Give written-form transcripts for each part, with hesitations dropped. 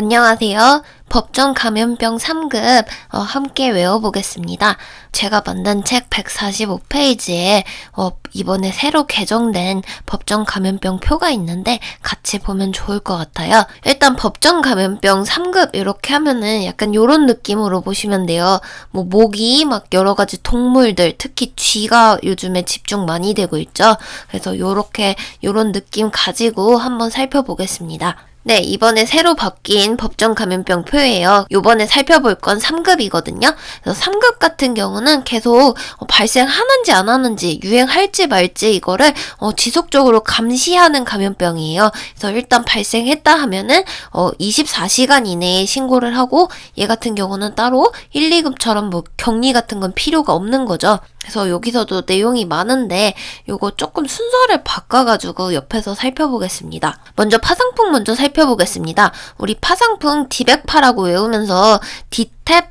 안녕하세요. 법정 감염병 3급 함께 외워보겠습니다. 제가 만든 책 145페이지에 이번에 새로 개정된 법정 감염병 표가 있는데 같이 보면 좋을 것 같아요. 일단 법정 감염병 3급 이렇게 하면은 약간 요런 느낌으로 보시면 돼요. 모기 막 여러 가지 동물들, 특히 쥐가 요즘에 집중 많이 되고 있죠. 그래서 요런 느낌 가지고 한번 살펴보겠습니다. 네, 이번에 새로 바뀐 법정 감염병 표예요. 요번에 살펴볼 건 3급이거든요. 그래서 3급 같은 경우는 계속 발생하는지 안 하는지, 유행할지 말지 이거를 지속적으로 감시하는 감염병이에요. 그래서 일단 발생했다 하면은 24시간 이내에 신고를 하고, 얘 같은 경우는 따로 1, 2급처럼 격리 같은 건 필요가 없는 거죠. 그래서 여기서도 내용이 많은데 요거 조금 순서를 바꿔가지고 옆에서 살펴보겠습니다. 먼저 파상풍 먼저 살펴보겠습니다. 우리 파상풍 디백파라고 외우면서 디탭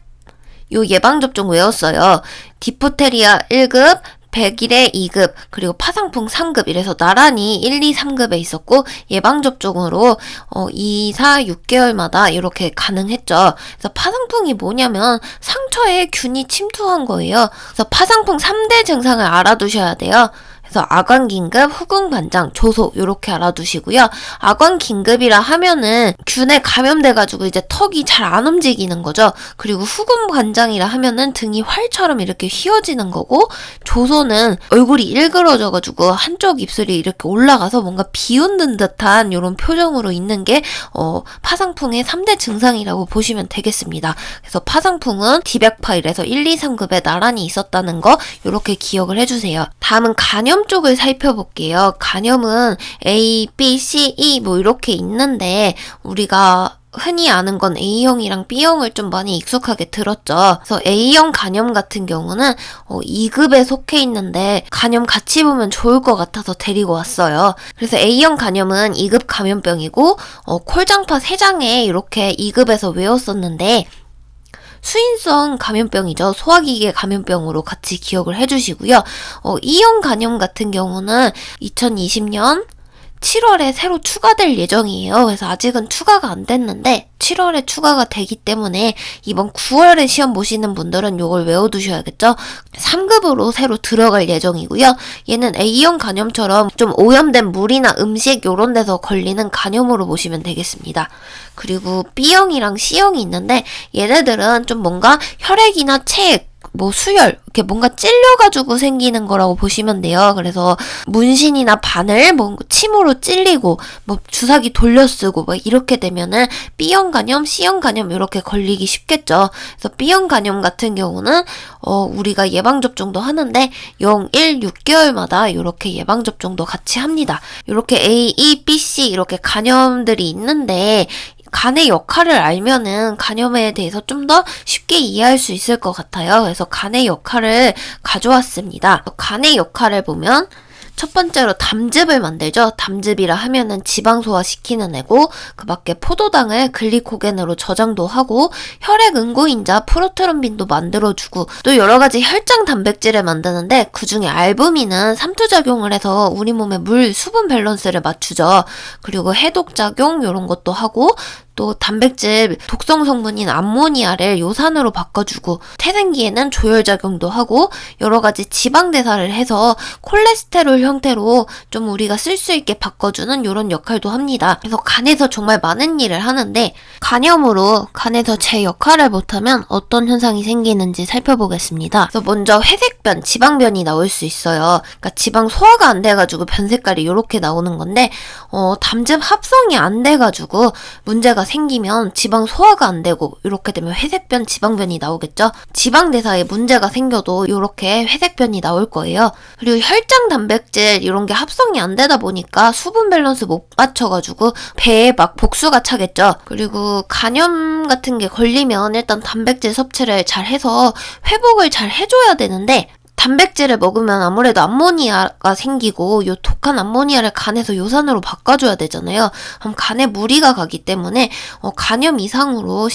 요 예방접종 외웠어요. 디프테리아 1급, 백일의 2급, 그리고 파상풍 3급 이래서 나란히 1, 2, 3급에 있었고 예방접종으로 2, 4, 6개월마다 이렇게 가능했죠. 그래서 파상풍이 뭐냐면 상처에 균이 침투한 거예요. 그래서 파상풍 3대 증상을 알아두셔야 돼요. 그래서 아관긴급, 후궁반장, 조소 이렇게 알아두시고요. 아관긴급이라 하면은 균에 감염돼가지고 이제 턱이 잘 안 움직이는 거죠. 그리고 후궁반장이라 하면은 등이 활처럼 이렇게 휘어지는 거고, 조소는 얼굴이 일그러져가지고 한쪽 입술이 이렇게 올라가서 뭔가 비웃는 듯한 이런 표정으로 있는 게 파상풍의 3대 증상이라고 보시면 되겠습니다. 그래서 파상풍은 디백파 이래서 1, 2, 3급에 나란히 있었다는 거 이렇게 기억을 해주세요. 다음은 간염 쪽을 살펴볼게요. 간염은 A, B, C, E 이렇게 있는데 우리가 흔히 아는 건 A형이랑 B형을 좀 많이 익숙하게 들었죠. 그래서 A형 간염 같은 경우는 2급에 속해 있는데 간염 같이 보면 좋을 것 같아서 데리고 왔어요. 그래서 A형 간염은 2급 감염병이고 콜장파 3장에 이렇게 2급에서 외웠었는데 수인성 감염병이죠. 소화기계 감염병으로 같이 기억을 해주시고요. E형 간염 같은 경우는 2020년 7월에 새로 추가될 예정이에요. 그래서 아직은 추가가 안 됐는데 7월에 추가가 되기 때문에 이번 9월에 시험 보시는 분들은 이걸 외워두셔야겠죠. 3급으로 새로 들어갈 예정이고요. 얘는 A형 간염처럼 좀 오염된 물이나 음식 이런 데서 걸리는 간염으로 보시면 되겠습니다. 그리고 B형이랑 C형이 있는데 얘네들은 좀 뭔가 혈액이나 체액, 수열, 이렇게 뭔가 찔려가지고 생기는 거라고 보시면 돼요. 그래서 문신이나 바늘, 침으로 찔리고, 주사기 돌려쓰고, 이렇게 되면은 B형 간염, C형 간염 이렇게 걸리기 쉽겠죠. 그래서 B형 간염 같은 경우는, 우리가 예방접종도 하는데, 0, 1, 6개월마다 이렇게 예방접종도 같이 합니다. 이렇게 A, E, B, C 이렇게 간염들이 있는데, 간의 역할을 알면은 간염에 대해서 좀 더 쉽게 이해할 수 있을 것 같아요. 그래서 간의 역할을 가져왔습니다. 간의 역할을 보면 첫 번째로 담즙을 만들죠. 담즙이라 하면은 지방 소화시키는 애고, 그 밖에 포도당을 글리코겐으로 저장도 하고, 혈액 응고인자 프로트롬빈도 만들어주고, 또 여러 가지 혈장 단백질을 만드는데, 그 중에 알부민은 삼투작용을 해서 우리 몸의 물, 수분 밸런스를 맞추죠. 그리고 해독작용 이런 것도 하고, 또 단백질 독성 성분인 암모니아를 요산으로 바꿔주고, 태생기에는 조혈작용도 하고 여러 가지 지방 대사를 해서 콜레스테롤 형태로 좀 우리가 쓸 수 있게 바꿔주는 이런 역할도 합니다. 그래서 간에서 정말 많은 일을 하는데, 간염으로 간에서 제 역할을 못하면 어떤 현상이 생기는지 살펴보겠습니다. 그래서 먼저 회색변, 지방변이 나올 수 있어요. 그러니까 지방 소화가 안 돼가지고 변 색깔이 이렇게 나오는 건데, 담즙 합성이 안 돼가지고 문제가 생기면 지방 소화가 안 되고, 이렇게 되면 회색변, 지방변이 나오겠죠. 지방 대사에 문제가 생겨도 이렇게 회색변이 나올 거예요. 그리고 혈장 단백질 이런 게 합성이 안 되다 보니까 수분 밸런스 못 맞춰가지고 배에 막 복수가 차겠죠. 그리고 간염 같은 게 걸리면 일단 단백질 섭취를 잘 해서 회복을 잘 해줘야 되는데, 단백질을 먹으면 아무래도 암모니아가 생기고, 요 독한 암모니아를 간에서 요산으로 바꿔줘야 되잖아요. 그럼 간에 무리가 가기 때문에 간염 이상으로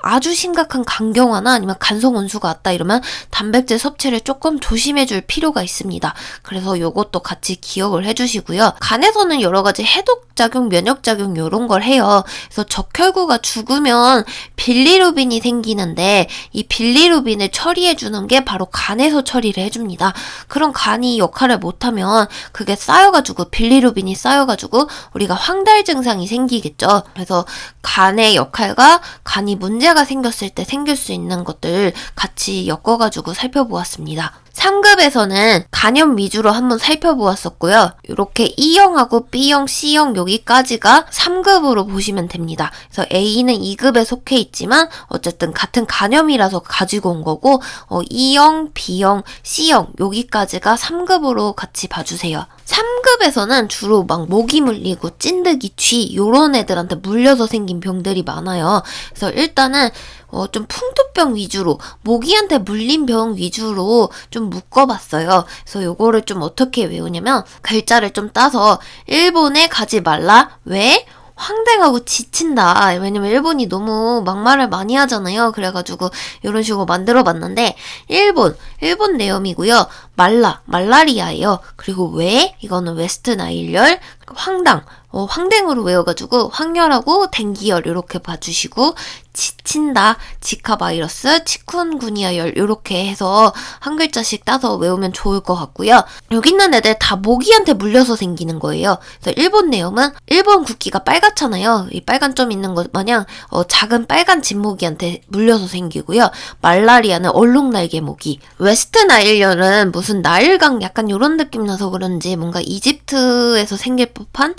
아주 심각한 간경화나 아니면 간성 원수가 왔다 이러면 단백질 섭취를 조금 조심해줄 필요가 있습니다. 그래서 요것도 같이 기억을 해주시고요. 간에서는 여러 가지 해독 항력작용, 면역작용 요런 걸 해요. 그래서 적혈구가 죽으면 빌리루빈이 생기는데 이 빌리루빈을 처리해주는 게 바로 간에서 처리를 해줍니다. 그럼 간이 역할을 못하면 그게 쌓여가지고 빌리루빈이 쌓여가지고 우리가 황달 증상이 생기겠죠. 그래서 간의 역할과 간이 문제가 생겼을 때 생길 수 있는 것들 같이 엮어가지고 살펴보았습니다. 3급에서는 간염 위주로 한번 살펴보았었고요. 이렇게 E형하고 B형, C형 여기까지가 3급으로 보시면 됩니다. 그래서 A는 2급에 속해 있지만 어쨌든 같은 간염이라서 가지고 온 거고 E형, B형, C형 여기까지가 3급으로 같이 봐주세요. 3급에서는 주로 막 모기 물리고 찐득이, 쥐 요런 애들한테 물려서 생긴 병들이 많아요. 그래서 일단은 좀 풍토병 위주로 모기한테 물린 병 위주로 좀 묶어봤어요. 그래서 요거를 좀 어떻게 외우냐면 글자를 좀 따서 일본에 가지 말라. 왜? 황당하고 지친다. 왜냐면 일본이 너무 막말을 많이 하잖아요. 그래가지고 이런 식으로 만들어봤는데 일본 내염이고요. 말라리아예요. 그리고 왜? 이거는 웨스트 나일열, 황댕으로 외워가지고 황열하고 댕기열 이렇게 봐주시고 지친다, 지카 바이러스, 치쿤구니아열 이렇게 해서 한 글자씩 따서 외우면 좋을 것 같고요. 여기 있는 애들 다 모기한테 물려서 생기는 거예요. 그래서 일본 내염은 일본 국기가 빨갛잖아요. 이 빨간 점 있는 것 마냥 작은 빨간 진모기한테 물려서 생기고요. 말라리아는 얼룩날개 모기, 웨스트 나일열은 무슨 나일강 약간 이런 느낌 나서 그런지 뭔가 이집트에서 생길 법한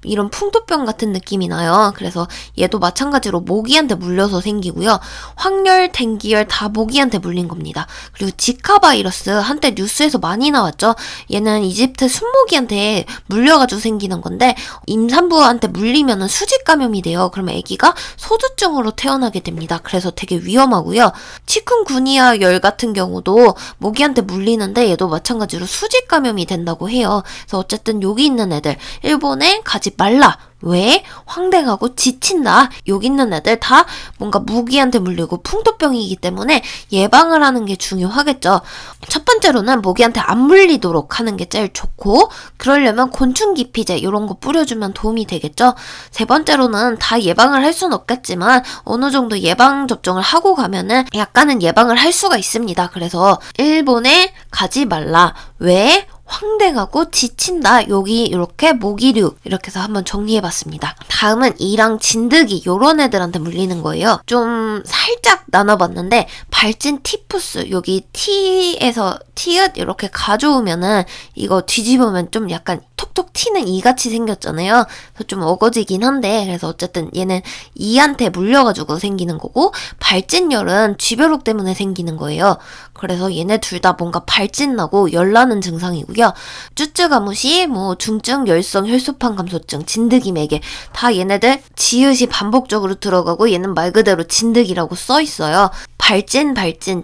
이런 풍토병 같은 느낌이 나요. 그래서 얘도 마찬가지로 모기한테 물려서 생기고요. 황열, 댕기열 다 모기한테 물린 겁니다. 그리고 지카 바이러스 한때 뉴스에서 많이 나왔죠. 얘는 이집트 순모기한테 물려가지고 생기는 건데 임산부한테 물리면은 수직 감염이 돼요. 그러면 아기가 소두증으로 태어나게 됩니다. 그래서 되게 위험하고요. 치쿤구니아 열 같은 경우도 모기한테 물리는데 얘도 마찬가지로 수직 감염이 된다고 해요. 그래서 어쨌든 여기 있는 애들 일본에 가지 말라. 왜? 황당하고 지친다. 여기 있는 애들 다 뭔가 모기한테 물리고 풍토병이기 때문에 예방을 하는 게 중요하겠죠. 첫 번째로는 모기한테 안 물리도록 하는 게 제일 좋고 그러려면 곤충 기피제 이런 거 뿌려주면 도움이 되겠죠. 세 번째로는 다 예방을 할 수는 없겠지만 어느 정도 예방 접종을 하고 가면은 약간은 예방을 할 수가 있습니다. 그래서 일본에 가지 말라. 왜? 황당하고 지친다. 여기 이렇게 모기류 이렇게 해서 한번 정리해봤습니다. 다음은 이랑 진드기 요런 애들한테 물리는 거예요. 좀 살짝 나눠봤는데 발진 티푸스 여기 T에서 티읕 이렇게 가져오면은 이거 뒤집으면 좀 약간 톡톡 튀는 이같이 생겼잖아요. 그래서 좀 어거지긴 한데 그래서 어쨌든 얘는 이한테 물려가지고 생기는 거고 발진열은 쥐벼룩 때문에 생기는 거예요. 그래서 얘네 둘 다 뭔가 발진나고 열나는 증상이고요. 쭈쭈가무시, 중증, 열성, 혈소판 감소증, 진드기 매개 다 얘네들 지읒이 반복적으로 들어가고 얘는 말 그대로 진드기라고 써 있어요. 발진,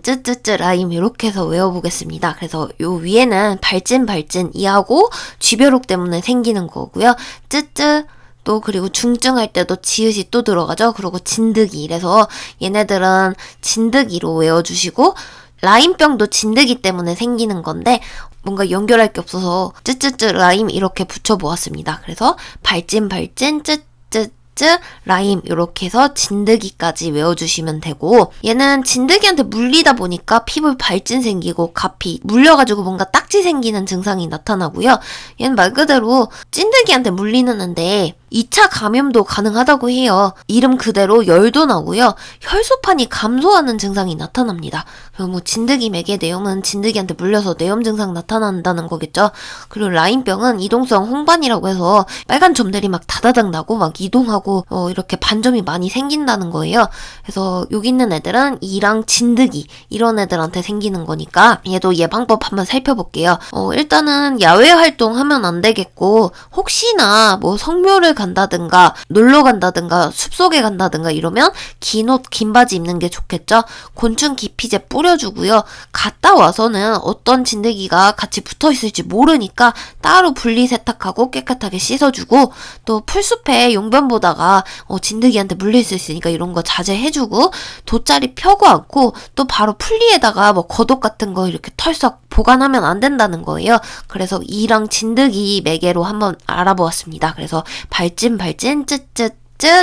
쯔쯔쯔, 라임 이렇게 해서 외워보겠습니다. 그래서 요 위에는 발진, 이하고 쥐벼룩 때문에 생기는 거고요. 쯔쯔 또 그리고 중증할 때도 지읒이 또 들어가죠. 그리고 진드기 이래서 얘네들은 진드기로 외워주시고 라임병도 진드기 때문에 생기는 건데 뭔가 연결할 게 없어서 쯔쯔쯔 라임 이렇게 붙여보았습니다. 그래서 발진, 쯔쯔쯔 라임 이렇게 해서 진드기까지 외워주시면 되고 얘는 진드기한테 물리다 보니까 피부에 발진 생기고 가피 물려가지고 뭔가 딱지 생기는 증상이 나타나고요. 얘는 말 그대로 찐드기한테 물리는 애인데 2차 감염도 가능하다고 해요. 이름 그대로 열도 나고요. 혈소판이 감소하는 증상이 나타납니다. 그리고 진드기 매개 내염은 진드기한테 물려서 내염 증상 나타난다는 거겠죠. 그리고 라임병은 이동성 홍반이라고 해서 빨간 점들이 막 다다닥 나고 막 이동하고 이렇게 반점이 많이 생긴다는 거예요. 그래서 여기 있는 애들은 이랑 진드기 이런 애들한테 생기는 거니까 얘도 예방법 한번 살펴볼게요. 일단은 야외 활동하면 안 되겠고 혹시나 성묘를 간다든가 놀러 간다든가 숲속에 간다든가 이러면 긴 옷, 긴 바지 입는 게 좋겠죠. 곤충 기피제 뿌려주고요. 갔다 와서는 어떤 진드기가 같이 붙어 있을지 모르니까 따로 분리 세탁하고 깨끗하게 씻어주고 또 풀숲에 용변 보다가 진드기한테 물릴 수 있으니까 이런 거 자제해주고 돗자리 펴고 앉고 또 바로 풀리에다가 겉옷 같은 거 이렇게 털썩 보관하면 안 된다는 거예요. 그래서 이랑 진드기 매개로 한번 알아보았습니다. 그래서 발진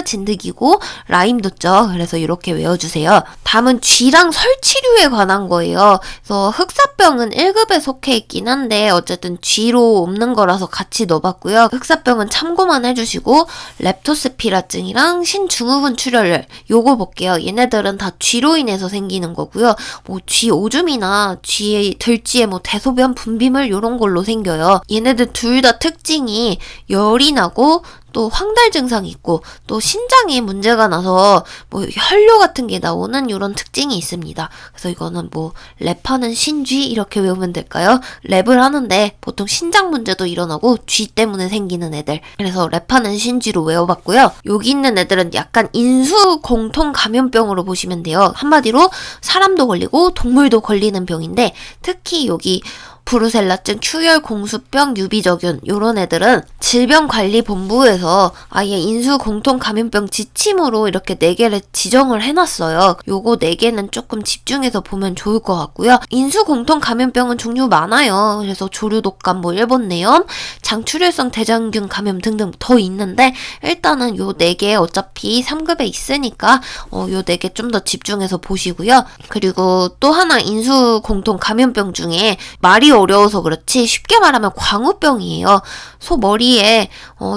진드기고 라임도 쪄. 그래서 이렇게 외워주세요. 다음은 쥐랑 설치류에 관한 거예요. 그래서 흑사병은 1급에 속해 있긴 한데 어쨌든 쥐로 옮는 거라서 같이 넣어봤고요. 흑사병은 참고만 해주시고 렙토스피라증이랑 신증후군 출혈 요거 볼게요. 얘네들은 다 쥐로 인해서 생기는 거고요. 뭐 쥐 오줌이나 쥐의 들쥐의 뭐 대소변 분비물 요런 걸로 생겨요. 얘네들 둘 다 특징이 열이 나고 또 황달 증상이 있고 또 신장에 문제가 나서 뭐 혈뇨 같은 게 나오는 이런 특징이 있습니다. 그래서 이거는 뭐 랩하는 신쥐 이렇게 외우면 될까요? 랩을 하는데 보통 신장 문제도 일어나고 쥐 때문에 생기는 애들. 그래서 랩하는 신쥐로 외워봤고요. 여기 있는 애들은 약간 인수 공통 감염병으로 보시면 돼요. 한마디로 사람도 걸리고 동물도 걸리는 병인데 특히 여기 브루셀라증, 큐열 공수병, 유비적균 요런 애들은 질병관리본부에서 아예 인수공통감염병 지침으로 이렇게 4개를 지정을 해놨어요. 요거 4개는 조금 집중해서 보면 좋을 것 같고요. 인수공통감염병은 종류 많아요. 그래서 조류독감, 뭐 일본내염, 장출혈성 대장균 감염 등등 더 있는데 일단은 요 4개 어차피 3급에 있으니까 요 4개 좀 더 집중해서 보시고요. 그리고 또 하나 인수공통감염병 중에 말이 어려워서 그렇지 쉽게 말하면 광우병이에요. 소 머리에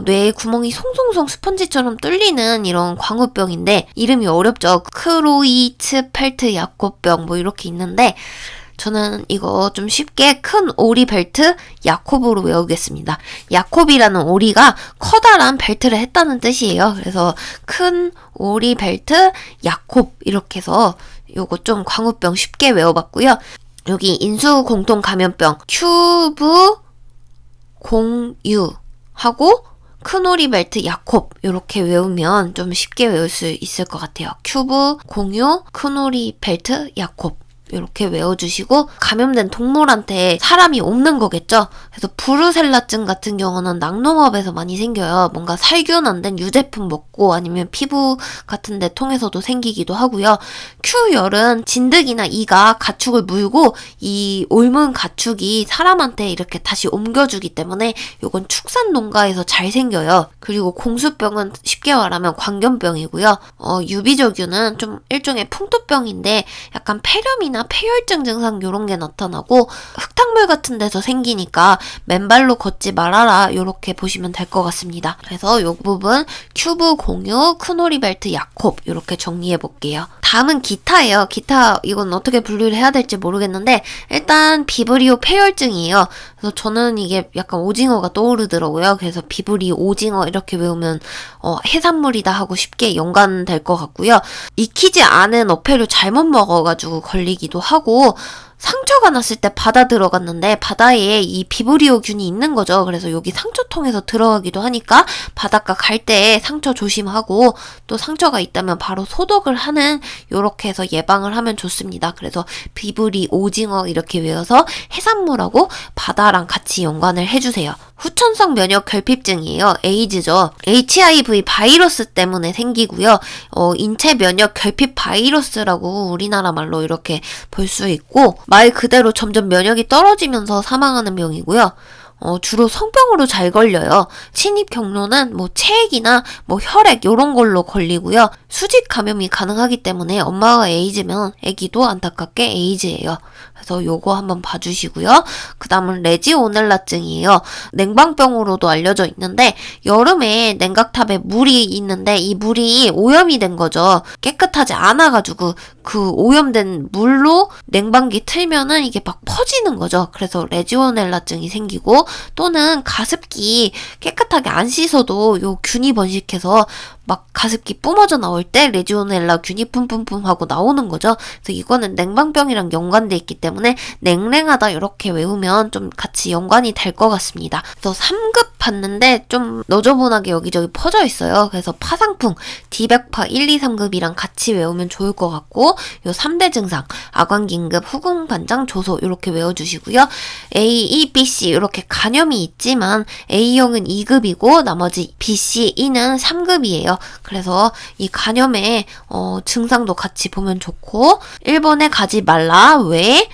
뇌에 구멍이 송송송 스펀지처럼 뚫리는 이런 광우병인데 이름이 어렵죠. 크로이츠펠트 야코병 뭐 이렇게 있는데 저는 이거 좀 쉽게 큰 오리 벨트 야콥으로 외우겠습니다. 야콥이라는 오리가 커다란 벨트를 했다는 뜻이에요. 그래서 큰 오리 벨트 야콥 이렇게 해서 요거 좀 광우병 쉽게 외워봤고요. 여기 인수공통감염병 큐브 공유 하고 큰오리벨트 야콥 이렇게 외우면 좀 쉽게 외울 수 있을 것 같아요. 큐브 공유 큰오리벨트 야콥 이렇게 외워주시고 감염된 동물한테 사람이 옮는 거겠죠. 그래서 브루셀라증 같은 경우는 낙농업에서 많이 생겨요. 뭔가 살균 안 된 유제품 먹고 아니면 피부 같은 데 통해서도 생기기도 하고요. 큐열은 진드기나 이가 가축을 물고 이 옮은 가축이 사람한테 이렇게 다시 옮겨주기 때문에 요건 축산 농가에서 잘 생겨요. 그리고 공수병은 쉽게 말하면 광견병이고요. 유비적유는 좀 일종의 풍토병인데 약간 폐렴이나 폐혈증 증상 요런 게 나타나고 흙탕물 같은 데서 생기니까 맨발로 걷지 말아라 요렇게 보시면 될 것 같습니다. 그래서 요 부분 큐브 공유 큰오리벨트 야콥 요렇게 정리해 볼게요. 다음은 기타예요. 기타 이건 어떻게 분류를 해야 될지 모르겠는데 일단 비브리오 폐혈증이에요. 그래서 저는 이게 약간 오징어가 떠오르더라고요. 그래서 비브리오 오징어 이렇게 외우면 해산물이다 하고 쉽게 연관될 것 같고요. 익히지 않은 어패류 잘못 먹어가지고 걸리기도 하고 상처가 났을 때 바다 들어갔는데 바다에 이 비브리오균이 있는 거죠. 그래서 여기 상처통에서 들어가기도 하니까 바닷가 갈 때 상처 조심하고 또 상처가 있다면 바로 소독을 하는 요렇게 해서 예방을 하면 좋습니다. 그래서 비브리 오징어 이렇게 외워서 해산물하고 바다랑 같이 연관을 해주세요. 후천성 면역 결핍증이에요. 에이즈죠. HIV 바이러스 때문에 생기고요. 인체 면역 결핍 바이러스라고 우리나라 말로 이렇게 볼 수 있고 말 그대로 점점 면역이 떨어지면서 사망하는 병이고요. 주로 성병으로 잘 걸려요. 침입 경로는 뭐 체액이나 뭐 혈액 요런 걸로 걸리고요. 수직 감염이 가능하기 때문에 엄마가 에이즈면 아기도 안타깝게 에이즈예요. 그래서 요거 한번 봐주시고요. 그 다음은 레지오넬라증이에요. 냉방병으로도 알려져 있는데 여름에 냉각탑에 물이 있는데 이 물이 오염이 된 거죠. 깨끗하지 않아가지고 그 오염된 물로 냉방기 틀면은 이게 막 퍼지는 거죠. 그래서 레지오넬라증이 생기고 또는 가습기 깨끗하게 안 씻어도 요 균이 번식해서 막 가습기 뿜어져 나올 때 레지오넬라 균이 뿜뿜뿜 하고 나오는 거죠. 그래서 이거는 냉방병이랑 연관돼 있기 때문에 냉랭하다 이렇게 외우면 좀 같이 연관이 될 것 같습니다. 그래서 3급 봤는데 좀 너저분하게 여기저기 퍼져 있어요. 그래서 파상풍, 디백파 1, 2, 3급이랑 같이 외우면 좋을 것 같고 요 3대 증상, 아광긴급, 후궁반장, 조소 이렇게 외워주시고요. A, E, B, C 이렇게 간염이 있지만 A형은 2급이고 나머지 B, C, E는 3급이에요. 그래서 이 간염의 증상도 같이 보면 좋고 일본에 가지 말라 왜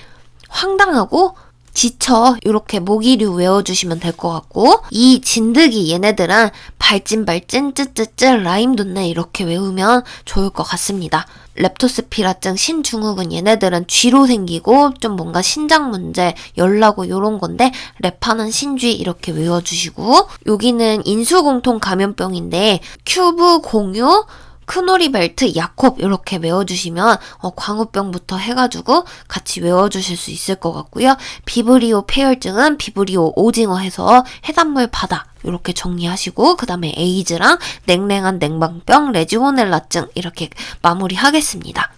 황당하고 지쳐 이렇게 모기류 외워주시면 될 것 같고, 이 진드기 얘네들은 발진발진 쯔쯔쯔 라임 돋네 이렇게 외우면 좋을 것 같습니다. 렙토스피라증, 신증후군 얘네들은 쥐로 생기고 좀 뭔가 신장 문제, 열나고 요런 건데 랩하는 신쥐 이렇게 외워주시고, 여기는 인수공통 감염병인데 큐브, 공유, 크노리벨트, 야콥 이렇게 외워주시면 광우병부터 해가지고 같이 외워주실 수 있을 것 같고요. 비브리오 폐혈증은 비브리오 오징어 해서 해산물 바다 이렇게 정리하시고, 그 다음에 에이즈랑 냉랭한 냉방병, 레지오넬라증 이렇게 마무리하겠습니다.